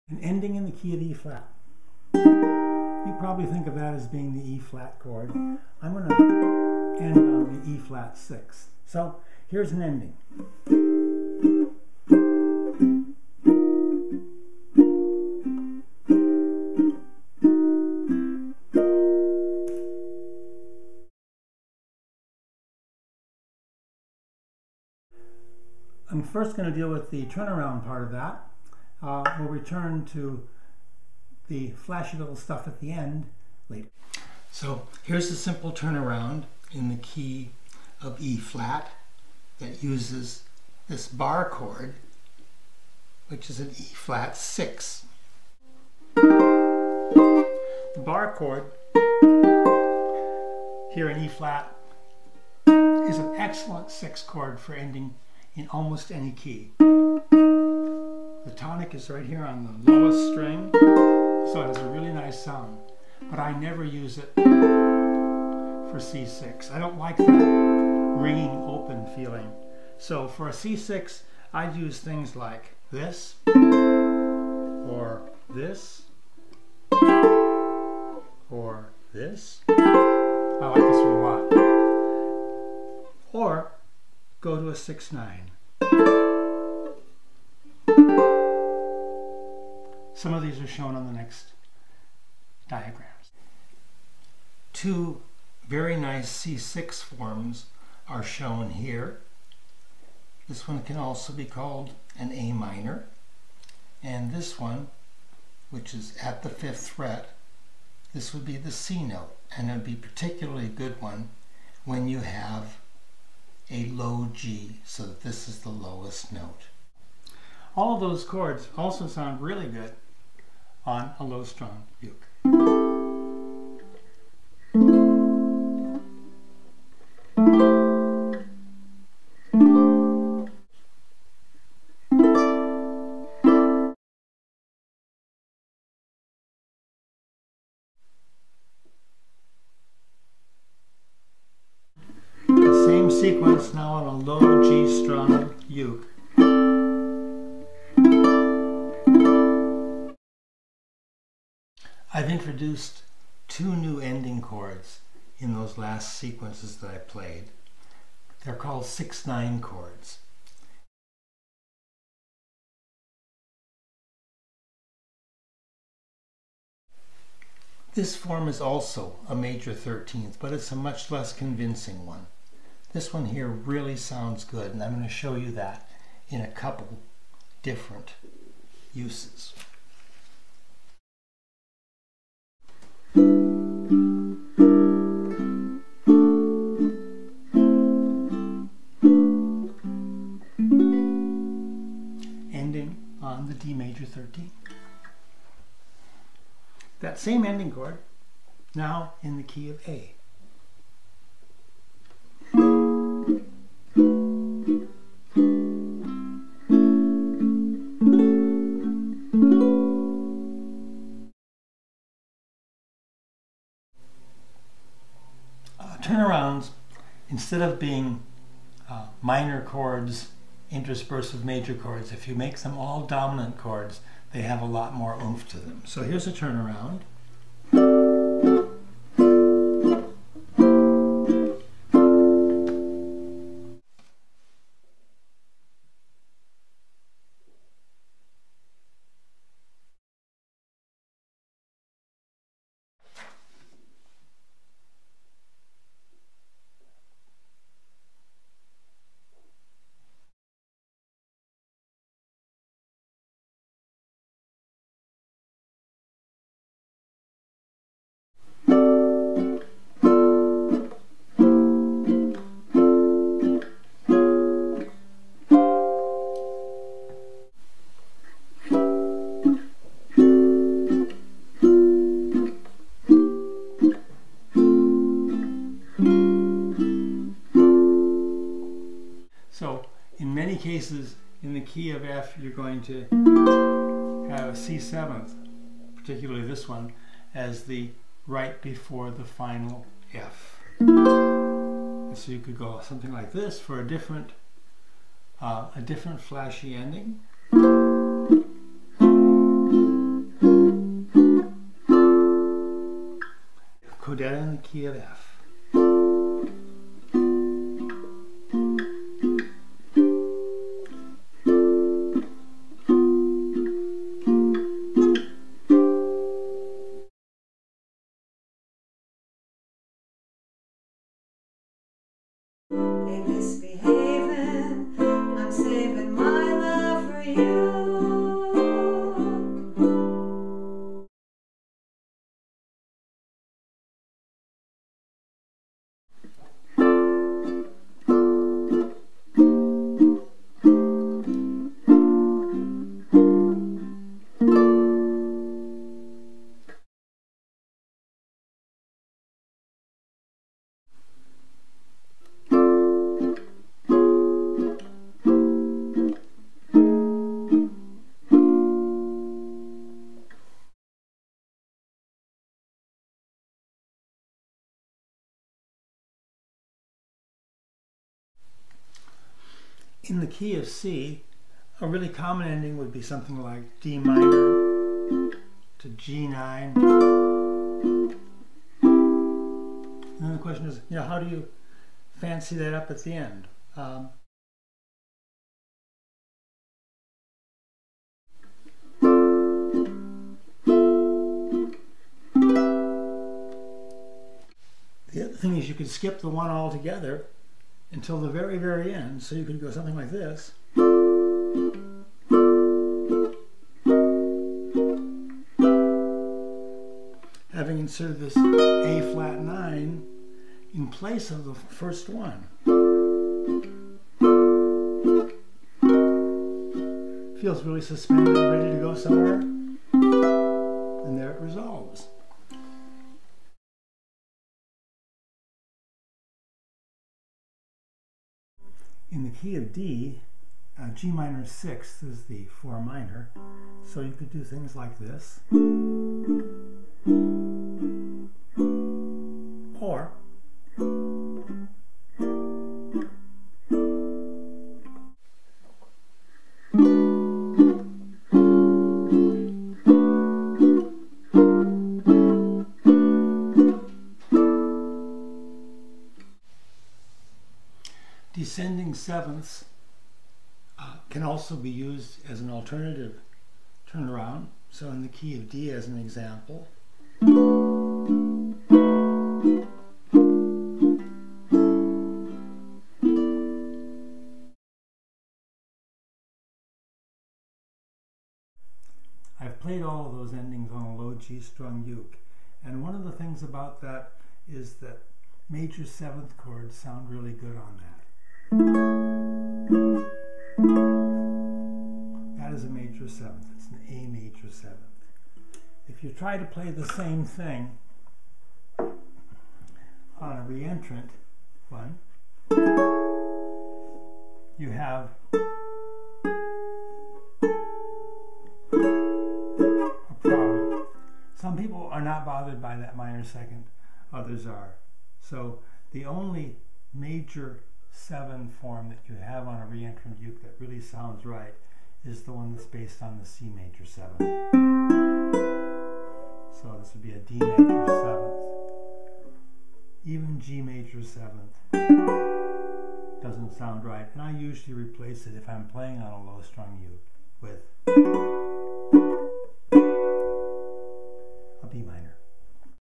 An ending in the key of the E flat. You probably think of that as being the E flat chord. I'm going to end on the E flat sixth. So here's an ending. I'm first going to deal with the turnaround part of that. We'll return to the flashy little stuff at the end later. So here's a simple turnaround in the key of E flat that uses this bar chord, which is an E flat 6. The bar chord here in E flat is an excellent 6 chord for ending in almost any key. The tonic is right here on the lowest string, so it has a really nice sound, but I never use it for C6. I don't like that ringing open feeling. So for a C6, I'd use things like this, or this, or this. I like this one a lot. Or go to a 6/9. Some of these are shown on the next diagrams. Two very nice C6 forms are shown here. This one can also be called an A minor, and this one, which is at the 5th fret, this would be the C note, and it would be a particularly good one when you have a low G, so that this is the lowest note. All of those chords also sound really good on a low strung uke. The same sequence now on a low G strung uke. I've introduced 2 new ending chords in those last sequences that I played. They're called 6/9 chords. This form is also a major 13th, but it's a much less convincing one. This one here really sounds good, and I'm going to show you that in a couple different uses. Ending on the D major 13. That same ending chord now in the key of A. Turnarounds, instead of being minor chords interspersed with major chords, if you make them all dominant chords, they have a lot more oomph to them. So here's a turnaround. So in many cases in the key of F you're going to have a C7th, particularly this one, as the right before the final F. And so you could go something like this for a different flashy ending. do that in the key of F. Misbehaving, I'm saving my love for you. In the key of C, a really common ending would be something like D minor to G9. And then the question is, how do you fancy that up at the end? The other thing is you could skip the one altogether until the very, very end. So you could go something like this. Having inserted this A flat 9 in place of the first one. Feels really suspended, ready to go somewhere. And there it resolves. In the key of D, G minor 6th is the 4 minor, so you could do things like this. Or descending sevenths can also be used as an alternative turnaround. So in the key of D, as an example, I've played all of those endings on a low G strung uke, and one of the things about that is that major 7th chords sound really good on that. That is a major 7th. It's an A major 7th. If you try to play the same thing on a reentrant one, you have a problem. Some people are not bothered by that minor 2nd, others are. So the only major 7 form that you have on a reentrant uke that really sounds right is the one that's based on the C major 7. So this would be a D major 7th. Even G major 7th doesn't sound right, and I usually replace it if I'm playing on a low strung uke with